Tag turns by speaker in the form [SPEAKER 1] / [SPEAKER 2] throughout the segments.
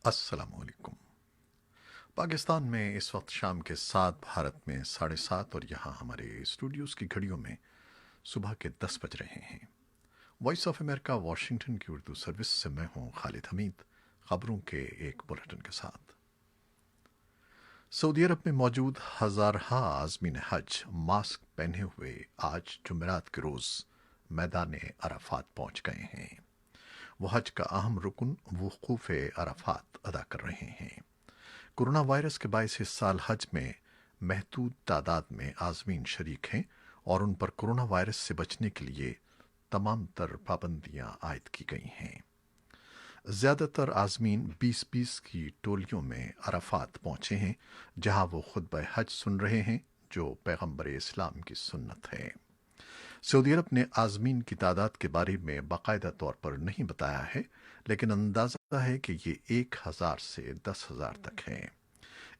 [SPEAKER 1] السلام علیکم۔ پاکستان میں اس وقت شام کے 7، بھارت میں 7:30 اور یہاں ہمارے اسٹوڈیوز کی گھڑیوں میں صبح کے 10 بج رہے ہیں۔ وائس آف امریکہ واشنگٹن کی اردو سروس سے میں ہوں خالد حمید، خبروں کے ایک بلٹن کے ساتھ۔ سعودی عرب میں موجود ہزارہا عازمین حج ماسک پہنے ہوئے آج جمعرات کے روز میدان عرفات پہنچ گئے ہیں۔ وہ حج کا اہم رکن وقوف عرفات ادا کر رہے ہیں۔ کورونا وائرس کے باعث اس سال حج میں محدود تعداد میں عازمین شریک ہیں اور ان پر کورونا وائرس سے بچنے کے لیے تمام تر پابندیاں عائد کی گئی ہیں۔ زیادہ تر عازمین 20-20 کی ٹولیوں میں عرفات پہنچے ہیں، جہاں وہ خطبہ حج سن رہے ہیں جو پیغمبر اسلام کی سنت ہے۔ سعودی عرب نے عازمین کی تعداد کے بارے میں باقاعدہ طور پر نہیں بتایا ہے، لیکن اندازہ ہے کہ یہ 1000 سے 10,000 تک ہے۔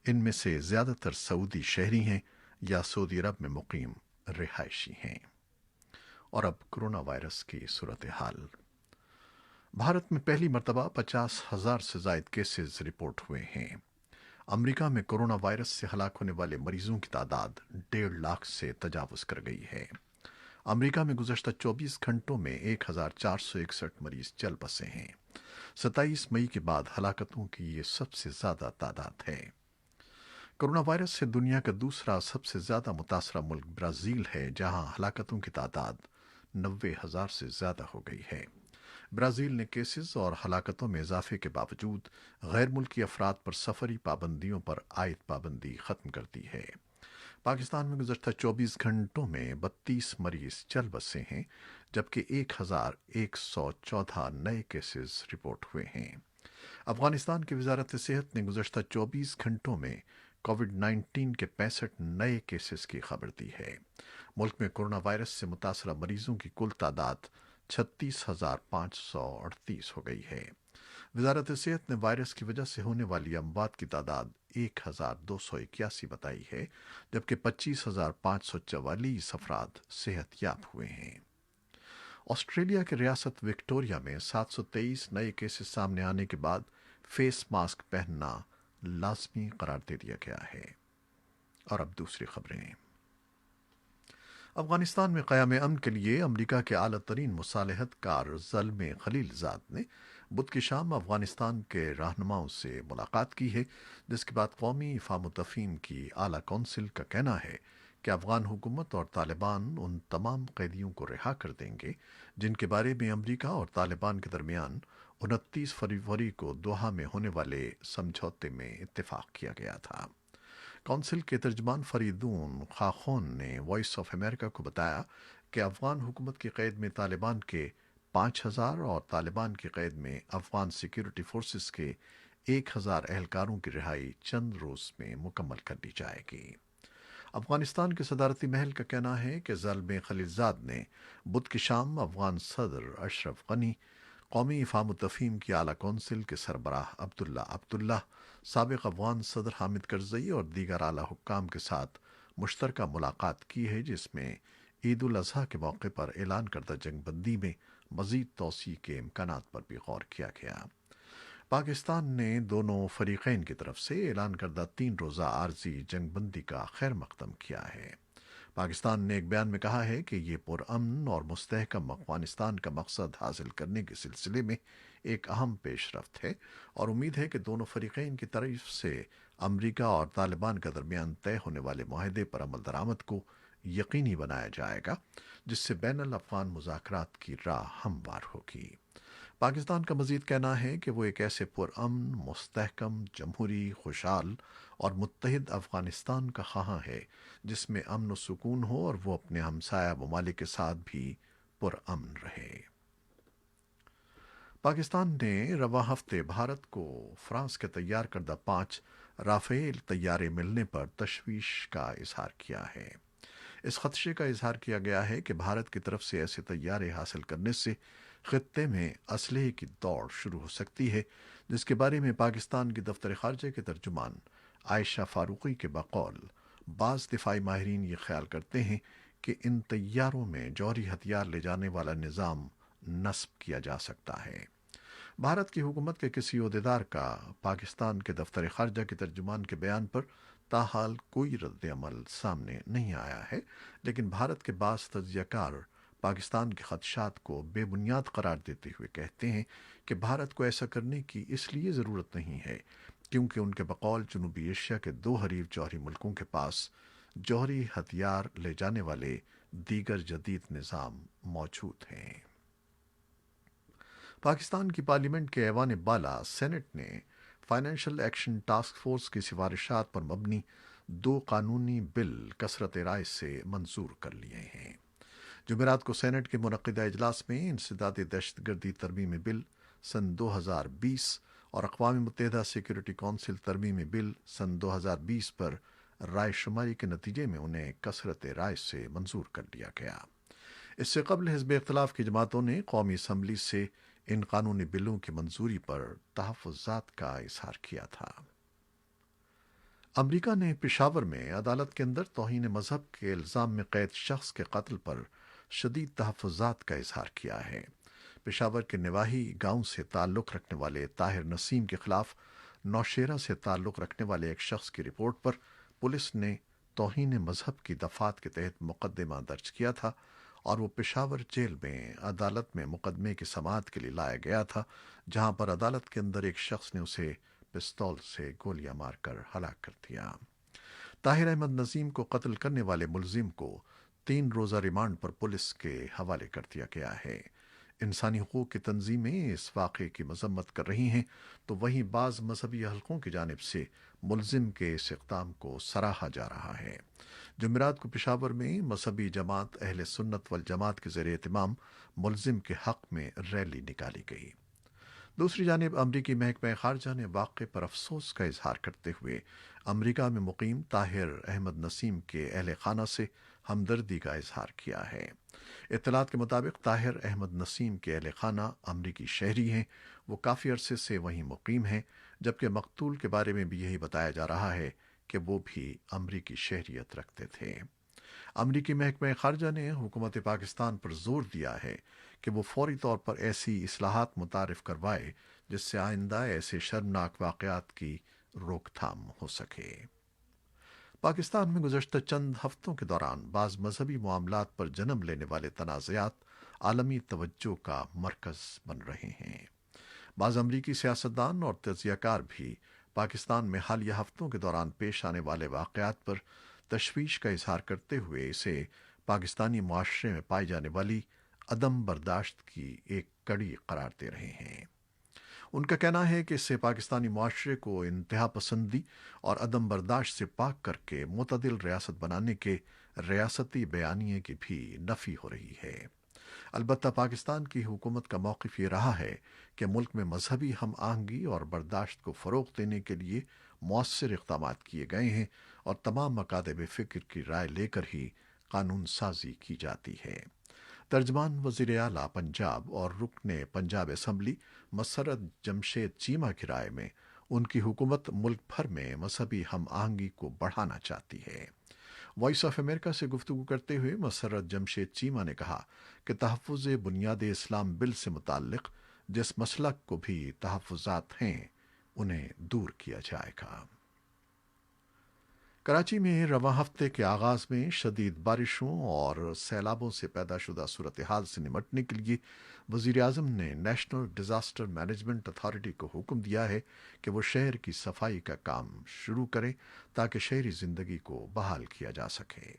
[SPEAKER 1] ان میں سے زیادہ تر سعودی شہری ہیں یا سعودی عرب میں مقیم رہائشی ہیں۔ اور اب کرونا وائرس کی صورتحال۔ بھارت میں پہلی مرتبہ 50,000 سے زائد کیسز رپورٹ ہوئے ہیں۔ امریکہ میں کرونا وائرس سے ہلاک ہونے والے مریضوں کی تعداد 1.5 لاکھ سے تجاوز کر گئی ہے۔ امریکہ میں گزشتہ 24 گھنٹوں میں 1461 مریض چل بسے ہیں۔ 27 مئی کے بعد ہلاکتوں کی یہ سب سے زیادہ تعداد ہے۔ کرونا وائرس سے دنیا کا دوسرا سب سے زیادہ متاثرہ ملک برازیل ہے، جہاں ہلاکتوں کی تعداد 90,000 سے زیادہ ہو گئی ہے۔ برازیل نے کیسز اور ہلاکتوں میں اضافے کے باوجود غیر ملکی افراد پر سفری پابندیوں پر عائد پابندی ختم کر دی ہے۔ پاکستان میں گزشتہ 24 گھنٹوں میں 32 مریض چل بسے ہیں، جبکہ 1114 نئے کیسز رپورٹ ہوئے ہیں۔ افغانستان کی وزارت صحت نے گزشتہ 24 گھنٹوں میں کووڈ 19 کے 65 نئے کیسز کی خبر دی ہے۔ ملک میں کورونا وائرس سے متاثرہ مریضوں کی کل تعداد 36,538 ہو گئی ہے۔ وزارت صحت نے وائرس کی وجہ سے ہونے والی اموات کی تعداد 1,281 بتائی ہے، جبکہ 25,544 افراد صحت یاب ہوئے ہیں۔ آسٹریلیا کی ریاست وکٹوریا میں 723 نئے کیسز سامنے آنے کے بعد فیس ماسک پہننا لازمی قرار دے دیا گیا ہے۔ اور اب دوسری خبریں۔ افغانستان میں قیام امن کے لیے امریکہ کے اعلیٰ ترین مصالحت کار زلمے خلیل زاد نے بدھ کی شام افغانستان کے رہنماؤں سے ملاقات کی ہے، جس کے بعد قومی افہام و تفہیم کی اعلیٰ کونسل کا کہنا ہے کہ افغان حکومت اور طالبان ان تمام قیدیوں کو رہا کر دیں گے جن کے بارے میں امریکہ اور طالبان کے درمیان 29 فروری کو دوحہ میں ہونے والے سمجھوتے میں اتفاق کیا گیا تھا۔ کونسل کے ترجمان فریدون خاخون نے وائس آف امریکہ کو بتایا کہ افغان حکومت کی قید میں طالبان کے 5,000 اور طالبان کی قید میں افغان سیکیورٹی فورسز کے 1,000 اہلکاروں کی رہائی چند روز میں مکمل کر لی جائے گی۔ افغانستان کے صدارتی محل کا کہنا ہے کہ زلمے خلیل زاد نے بدھ کی شام افغان صدر اشرف غنی، قومی افہام و تفہیم کی اعلیٰ کونسل کے سربراہ عبداللہ، سابق افغان صدر حامد کرزئی اور دیگر اعلیٰ حکام کے ساتھ مشترکہ ملاقات کی ہے، جس میں عید الاضحیٰ کے موقع پر اعلان کردہ جنگ بندی میں مزید توسیع کے امکانات پر بھی غور کیا گیا۔ پاکستان نے دونوں فریقین کی طرف سے اعلان کردہ 3 روزہ عارضی جنگ بندی کا خیر مقدم کیا ہے۔ پاکستان نے ایک بیان میں کہا ہے کہ یہ پرامن اور مستحکم افغانستان کا مقصد حاصل کرنے کے سلسلے میں ایک اہم پیش رفت ہے، اور امید ہے کہ دونوں فریقین کی طرف سے امریکہ اور طالبان کے درمیان طے ہونے والے معاہدے پر عمل درآمد کو یقینی بنایا جائے گا، جس سے بین الافغان مذاکرات کی راہ ہموار ہوگی۔ پاکستان کا مزید کہنا ہے کہ وہ ایک ایسے پرامن، مستحکم، جمہوری، خوشحال اور متحد افغانستان کا خواہاں ہے جس میں امن و سکون ہو اور وہ اپنے ہمسایہ ممالک کے ساتھ بھی پرامن رہے۔ پاکستان نے رواں ہفتے بھارت کو فرانس کے تیار کردہ 5 رافیل طیارے ملنے پر تشویش کا اظہار کیا ہے۔ اس خدشے کا اظہار کیا گیا ہے کہ بھارت کی طرف سے ایسے طیارے حاصل کرنے سے خطے میں اسلحے کی دوڑ شروع ہو سکتی ہے، جس کے بارے میں پاکستان کی دفتر خارجہ کے ترجمان عائشہ فاروقی کے بقول بعض دفاعی ماہرین یہ خیال کرتے ہیں کہ ان طیاروں میں جوہری ہتھیار لے جانے والا نظام نصب کیا جا سکتا ہے۔ بھارت کی حکومت کے کسی عہدیدار کا پاکستان کے دفتر خارجہ کے ترجمان کے بیان پر تاحال کوئی رد عمل سامنے نہیں آیا ہے، لیکن بھارت کے بعض تجزیہ کار پاکستان کے خدشات کو بے بنیاد قرار دیتے ہوئے کہتے ہیں کہ بھارت کو ایسا کرنے کی اس لیے ضرورت نہیں ہے کیونکہ ان کے بقول جنوبی ایشیا کے دو حریف جوہری ملکوں کے پاس جوہری ہتھیار لے جانے والے دیگر جدید نظام موجود ہیں۔ پاکستان کی پارلیمنٹ کے ایوان بالا سینٹ نے فائنینشل ایکشن ٹاسک فورس کی سفارشات پر مبنی دو قانونی بل کثرت رائے سے منظور کر لیے ہیں۔ جمعرات کو سینٹ کے منعقدہ اجلاس میں انسداد دہشت گردی ترمیمی بل سن 2020 اور اقوام متحدہ سیکورٹی کونسل ترمیمی بل سن 2020 پر رائے شماری کے نتیجے میں انہیں کثرت رائے سے منظور کر لیا گیا۔ اس سے قبل حزب اختلاف کی جماعتوں نے قومی اسمبلی سے ان قانونی بلوں کی منظوری پر تحفظات کا اظہار کیا تھا۔ امریکہ نے پشاور میں عدالت کے اندر توہین مذہب کے الزام میں قید شخص کے قتل پر شدید تحفظات کا اظہار کیا ہے۔ پشاور کے نواحی گاؤں سے تعلق رکھنے والے طاہر نسیم کے خلاف نوشیرہ سے تعلق رکھنے والے ایک شخص کی رپورٹ پر پولیس نے توہین مذہب کی دفعات کے تحت مقدمہ درج کیا تھا اور وہ پشاور جیل میں عدالت میں مقدمے کی سماعت کے لیے لایا گیا تھا، جہاں پر عدالت کے اندر ایک شخص نے اسے پستول سے گولیاں مار کر ہلاک کر دیا۔ طاہر احمد نسیم کو قتل کرنے والے ملزم کو 3 روزہ ریمانڈ پر پولیس کے حوالے کر دیا گیا ہے۔ انسانی حقوق کی تنظیمیں اس واقعے کی مذمت کر رہی ہیں تو وہیں بعض مذہبی حلقوں کی جانب سے ملزم کے اس اقدام کو سراہا جا رہا ہے۔ جمعرات کو پشاور میں مذہبی جماعت اہل سنت والجماعت کے زیر اہتمام ملزم کے حق میں ریلی نکالی گئی۔ دوسری جانب امریکی محکمہ خارجہ نے واقعے پر افسوس کا اظہار کرتے ہوئے امریکہ میں مقیم طاہر احمد نسیم کے اہل خانہ سے ہمدردی کا اظہار کیا ہے۔ اطلاعات کے مطابق طاہر احمد نسیم کے اہل خانہ امریکی شہری ہیں، وہ کافی عرصے سے وہیں مقیم ہیں، جبکہ مقتول کے بارے میں بھی یہی بتایا جا رہا ہے کہ وہ بھی امریکی شہریت رکھتے تھے۔ امریکی محکمہ خارجہ نے حکومت پاکستان پر زور دیا ہے کہ وہ فوری طور پر ایسی اصلاحات متعارف کروائے جس سے آئندہ ایسے شرمناک واقعات کی روک تھام ہو سکے۔ پاکستان میں گزشتہ چند ہفتوں کے دوران بعض مذہبی معاملات پر جنم لینے والے تنازعات عالمی توجہ کا مرکز بن رہے ہیں۔ بعض امریکی سیاستدان اور تجزیہ کار بھی پاکستان میں حالیہ ہفتوں کے دوران پیش آنے والے واقعات پر تشویش کا اظہار کرتے ہوئے اسے پاکستانی معاشرے میں پائی جانے والی عدم برداشت کی ایک کڑی قرار دے رہے ہیں۔ ان کا کہنا ہے کہ اس سے پاکستانی معاشرے کو انتہا پسندی اور عدم برداشت سے پاک کر کے معتدل ریاست بنانے کے ریاستی بیانیے کی بھی نفی ہو رہی ہے۔ البتہ پاکستان کی حکومت کا موقف یہ رہا ہے کہ ملک میں مذہبی ہم آہنگی اور برداشت کو فروغ دینے کے لیے مؤثر اقدامات کیے گئے ہیں اور تمام مکاتب فکر کی رائے لے کر ہی قانون سازی کی جاتی ہے۔ ترجمان وزیر اعلیٰ پنجاب اور رکن پنجاب اسمبلی مسرت جمشید چیمہ کی رائے میں ان کی حکومت ملک بھر میں مذہبی ہم آہنگی کو بڑھانا چاہتی ہے۔ وائس آف امریکہ سے گفتگو کرتے ہوئے مسرت جمشید چیمہ نے کہا کہ تحفظ بنیاد اسلام بل سے متعلق جس مسلک کو بھی تحفظات ہیں انہیں دور کیا جائے گا۔ کراچی میں رواں ہفتے کے آغاز میں شدید بارشوں اور سیلابوں سے پیدا شدہ صورتحال سے نمٹنے کے لیے وزیر اعظم نے نیشنل ڈیزاسٹر مینجمنٹ اتھارٹی کو حکم دیا ہے کہ وہ شہر کی صفائی کا کام شروع کریں تاکہ شہری زندگی کو بحال کیا جا سکے۔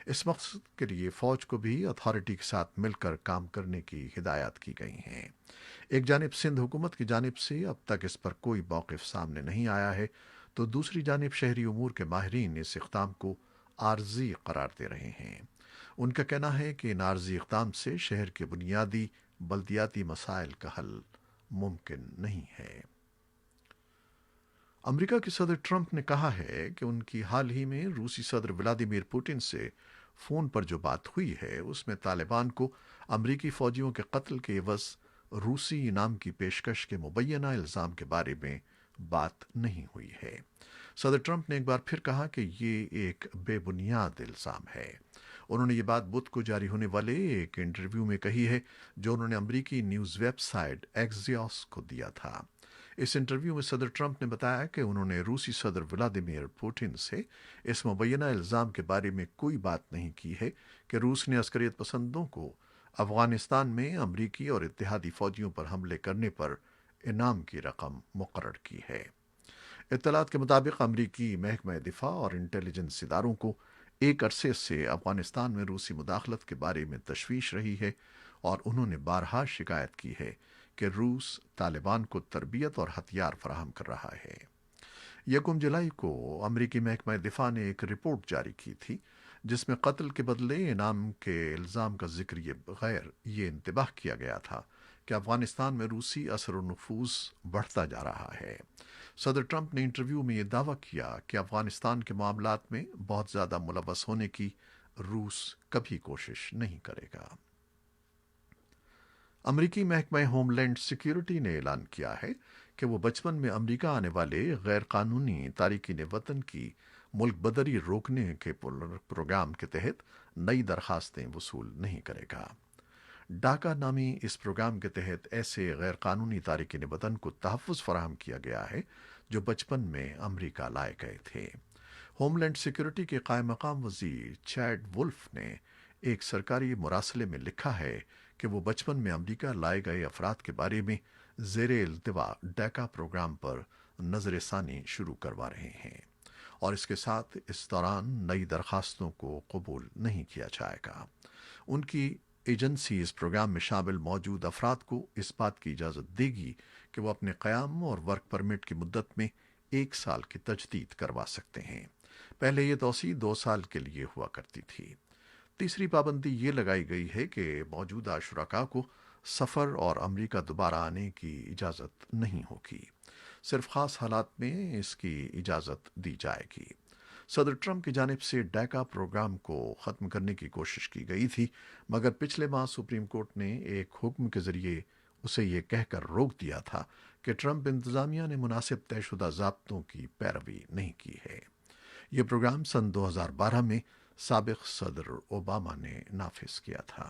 [SPEAKER 1] اس مقصد کے لیے فوج کو بھی اتھارٹی کے ساتھ مل کر کام کرنے کی ہدایات کی گئی ہیں۔ ایک جانب سندھ حکومت کی جانب سے اب تک اس پر کوئی موقف سامنے نہیں آیا ہے تو دوسری جانب شہری امور کے ماہرین اس اقدام کو عارضی قرار دے رہے ہیں۔ ان کا کہنا ہے کہ ان عارضی اقدام سے شہر کے بنیادی بلدیاتی مسائل کا حل ممکن نہیں ہے۔ امریکہ کے صدر ٹرمپ نے کہا ہے کہ ان کی حال ہی میں روسی صدر ولادیمیر پوٹن سے فون پر جو بات ہوئی ہے اس میں طالبان کو امریکی فوجیوں کے قتل کے عوض روسی انعام کی پیشکش کے مبینہ الزام کے بارے میں بات نہیں ہوئی ہے۔ صدر ٹرمپ نے ایک بار پھر کہا کہ یہ ایک بے بنیاد الزام ہے۔ انہوں نے یہ بات بدھ کو جاری ہونے والے ایک انٹرویو میں کہی ہے جو انہوں نے امریکی نیوز ویب سائٹ ایکزیوس کو دیا تھا۔ اس انٹرویو میں صدر ٹرمپ نے بتایا کہ انہوں نے روسی صدر ولادیمیر پوٹن سے اس مبینہ الزام کے بارے میں کوئی بات نہیں کی ہے کہ روس نے عسکریت پسندوں کو افغانستان میں امریکی اور اتحادی فوجیوں پر حملے کرنے پر انعام کی رقم مقرر کی ہے۔ اطلاعات کے مطابق امریکی محکمہ دفاع اور انٹیلیجنس اداروں کو ایک عرصے سے افغانستان میں روسی مداخلت کے بارے میں تشویش رہی ہے اور انہوں نے بارہا شکایت کی ہے کہ روس طالبان کو تربیت اور ہتھیار فراہم کر رہا ہے۔ یکم جولائی کو امریکی محکمہ دفاع نے ایک رپورٹ جاری کی تھی جس میں قتل کے بدلے انعام کے الزام کا ذکر یہ بغیر یہ انتباہ کیا گیا تھا کہ افغانستان میں روسی اثر و نفوذ بڑھتا جا رہا ہے۔ صدر ٹرمپ نے انٹرویو میں یہ دعویٰ کیا کہ افغانستان کے معاملات میں بہت زیادہ ملوث ہونے کی روس کبھی کوشش نہیں کرے گا۔ امریکی محکمہ ہوم لینڈ سیکیورٹی نے اعلان کیا ہے کہ وہ بچپن میں امریکہ آنے والے غیر قانونی تارکین وطن کی ملک بدری روکنے کے پروگرام کے تحت نئی درخواستیں وصول نہیں کرے گا۔ ڈاکا نامی اس پروگرام کے تحت ایسے غیر قانونی تارکین وطن کو تحفظ فراہم کیا گیا ہے جو بچپن میں امریکہ لائے گئے تھے۔ ہوم لینڈ سیکیورٹی کے قائم مقام وزیر چیڈ وولف نے ایک سرکاری مراسلے میں لکھا ہے کہ وہ بچپن میں امریکہ لائے گئے افراد کے بارے میں زیر التوا ڈیکا پروگرام پر نظر ثانی شروع کروا رہے ہیں اور اس کے ساتھ اس دوران نئی درخواستوں کو قبول نہیں کیا جائے گا۔ ان کی ایجنسی اس پروگرام میں شامل موجود افراد کو اس بات کی اجازت دے گی کہ وہ اپنے قیام اور ورک پرمٹ کی مدت میں 1 سال کی تجدید کروا سکتے ہیں۔ پہلے یہ توسیع 2 سال کے لیے ہوا کرتی تھی۔ تیسری پابندی یہ لگائی گئی ہے کہ موجودہ شرکاء کو سفر اور امریکہ دوبارہ آنے کی اجازت نہیں ہوگی، صرف خاص حالات میں اس کی اجازت دی جائے گی۔ صدر ٹرمپ کی جانب سے ڈیکا پروگرام کو ختم کرنے کی کوشش کی گئی تھی، مگر پچھلے ماہ سپریم کورٹ نے ایک حکم کے ذریعے اسے یہ کہہ کر روک دیا تھا کہ ٹرمپ انتظامیہ نے مناسب طے شدہ ضابطوں کی پیروی نہیں کی ہے۔ یہ پروگرام سن 2012 میں سابق صدر اوباما نے نافذ کیا تھا۔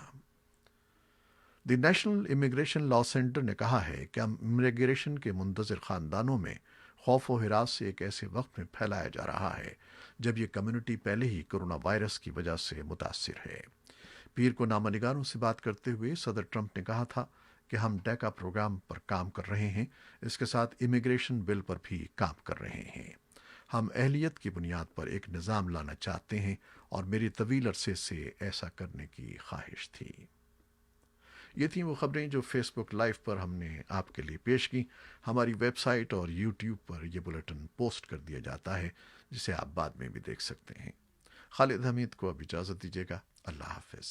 [SPEAKER 1] دی نیشنل امیگریشن لا سینٹر نے کہا ہے کہ امیگریشن کے منتظر خاندانوں میں خوف و ہراس ایک ایسے وقت میں پھیلایا جا رہا ہے جب یہ کمیونٹی پہلے ہی کرونا وائرس کی وجہ سے متاثر ہے۔ پیر کو نامہ نگاروں سے بات کرتے ہوئے صدر ٹرمپ نے کہا تھا کہ ہم ڈیکا پروگرام پر کام کر رہے ہیں، اس کے ساتھ امیگریشن بل پر بھی کام کر رہے ہیں۔ ہم اہلیت کی بنیاد پر ایک نظام لانا چاہتے ہیں اور میری طویل عرصے سے ایسا کرنے کی خواہش تھی۔ یہ تھیں وہ خبریں جو فیس بک لائیو پر ہم نے آپ کے لیے پیش کی۔ ہماری ویب سائٹ اور یوٹیوب پر یہ بلیٹن پوسٹ کر دیا جاتا ہے جسے آپ بعد میں بھی دیکھ سکتے ہیں۔ خالد حمید کو اب اجازت دیجیے گا۔ اللہ حافظ۔